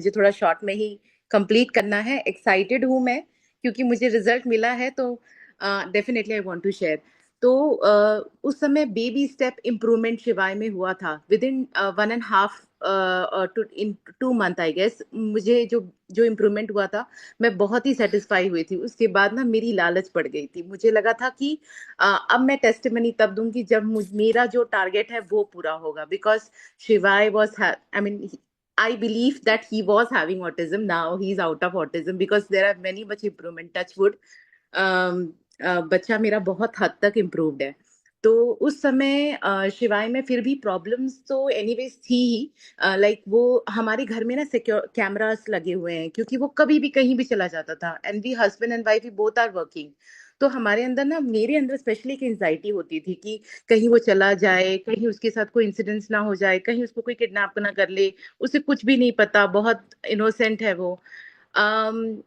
मुझे थोड़ा शॉर्ट में ही कंप्लीट करना है। एक्साइटेड हूँ मैं क्योंकि मुझे रिजल्ट मिला है, तो definitely I want to share. तो उस समय बेबी स्टेप इम्प्रूवमेंट शिवाय में हुआ था within 1.5 in 2 month I guess. मुझे जो जो इम्प्रूवमेंट हुआ था, मैं बहुत ही सेटिस्फाई हुई थी। उसके बाद ना मेरी लालच पड़ गई थी, मुझे लगा था कि अब मैं टेस्टिमनी तब दूंगी जब मेरा जो टारगेट है वो पूरा होगा, बिकॉज शिवाय was, I mean, I believe that he was having autism. Now he's out of autism because there are many much improvement. Touch wood, बच्चा मेरा बहुत हद तक इम्प्रूव्ड है। तो उस समय शिवाय में फिर भी प्रॉब्लम्स तो एनीवेज थी ही। लाइक वो हमारे घर में ना सिक्योर कैमरास लगे हुए हैं, क्योंकि वो कभी भी कहीं भी चला जाता था, and we husband and wife we both are working. तो हमारे अंदर ना, मेरे अंदर स्पेशली एक एंजाइटी होती थी कि कहीं वो चला जाए, कहीं उसके साथ कोई इंसिडेंस ना हो जाए, कहीं उसको कोई किडनैप ना कर ले। उसे कुछ भी नहीं पता, बहुत इनोसेंट है वो। अम,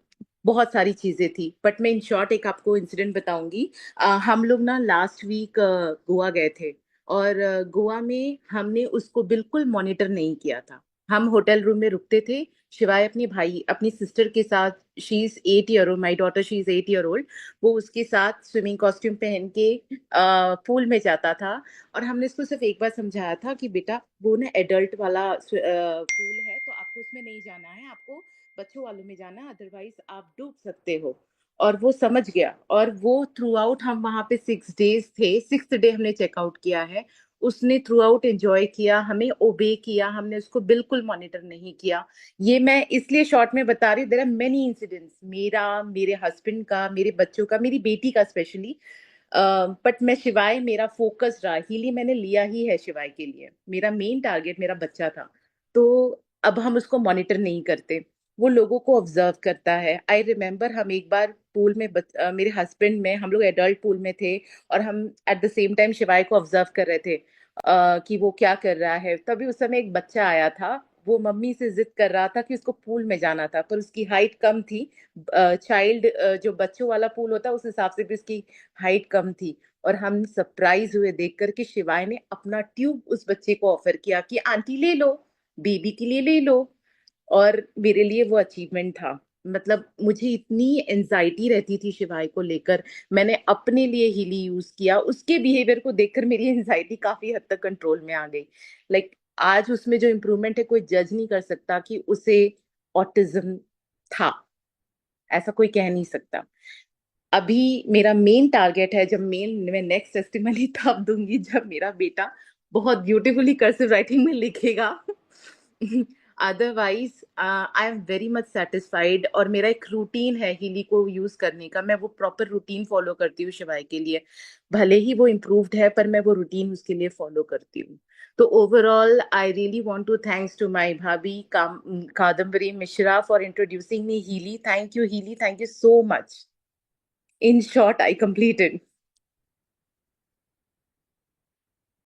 बहुत सारी चीजें थी, बट मैं इन शॉर्ट एक आपको इंसिडेंट बताऊंगी। हम लोग ना लास्ट वीक गोवा गए थे, और गोवा में हमने उसको बिल्कुल मॉनिटर नहीं किया था। हम होटल रूम में रुकते थे, शिवाय अपनी भाई अपनी सिस्टर के साथ, she is 8 year old, my daughter, she is 8 year old, वो उसके साथ स्विमिंग कॉस्ट्यूम पहन के पूल में जाता था। और हमने इसको सिर्फ एक बार समझाया था कि बेटा, वो ना एडल्ट वाला पूल है, तो आपको उसमें नहीं जाना है, आपको बच्चों वालों में जाना है, अदरवाइज आप डूब सकते हो। और वो समझ गया, और वो थ्रू आउट, हम वहां पे 6 डेज थे, 6th डे हमने चेकआउट किया है। उसने थ्रू आउट एंजॉय किया, हमें ओबे किया, हमने उसको बिल्कुल मॉनिटर नहीं किया। ये मैं इसलिए शॉर्ट में बता रही हूँ, देयर आर मेनी इंसिडेंट्स, मेरा, मेरे हस्बैंड का, मेरे बच्चों का, मेरी बेटी का स्पेशली। बट मैं शिवाय, मेरा फोकस रहा, हीली मैंने लिया ही है शिवाय के लिए, मेरा मेन टारगेट मेरा बच्चा था। तो अब हम उसको मॉनिटर नहीं करते, वो लोगों को ऑब्जर्व करता है। आई रिमेम्बर हम एक बार पूल में मेरे हस्बैंड में, हम लोग एडल्ट पूल में थे, और हम एट द सेम टाइम शिवाय को ऑब्जर्व कर रहे थे कि वो क्या कर रहा है। तभी उस समय एक बच्चा आया था, वो मम्मी से जिद कर रहा था कि उसको पूल में जाना था, पर उसकी हाइट कम थी। चाइल्ड जो बच्चों वाला पूल होता है, उस हिसाब से भी उसकी हाइट कम थी। और हम सरप्राइज हुए देख कर कि शिवाय ने अपना ट्यूब उस बच्चे को ऑफर किया कि आंटी ले लो, बेबी के लिए ले लो। और मेरे लिए वो अचीवमेंट था। मतलब मुझे इतनी एंजाइटी रहती थी शिवाय को लेकर, मैंने अपने लिए हीली यूज किया, उसके बिहेवियर को देखकर मेरी एंजाइटी काफी हद तक कंट्रोल में आ गई। लाइक आज उसमें जो इम्प्रूवमेंट है, कोई जज नहीं कर सकता कि उसे ऑटिज्म था, ऐसा कोई कह नहीं सकता। अभी मेरा मेन टारगेट है, जब मैं नेक्स्ट टेस्टिमनी तब दूंगी जब मेरा बेटा बहुत ब्यूटीफुली कर्सिव राइटिंग में लिखेगा। Otherwise I am very much satisfied, और मेरा एक रूटीन है हीली को यूज करने का, मैं वो प्रॉपर रूटीन फॉलो करती हूँ शिवाय के लिए। भले ही वो इम्प्रूव्ड है, पर मैं वो रूटीन उसके लिए फॉलो करती हूँ। तो overall I really want to thanks to my भाभी Kadambari Mishra for introducing me Heli. Thank you Heli, thank you so much. In short, I completed.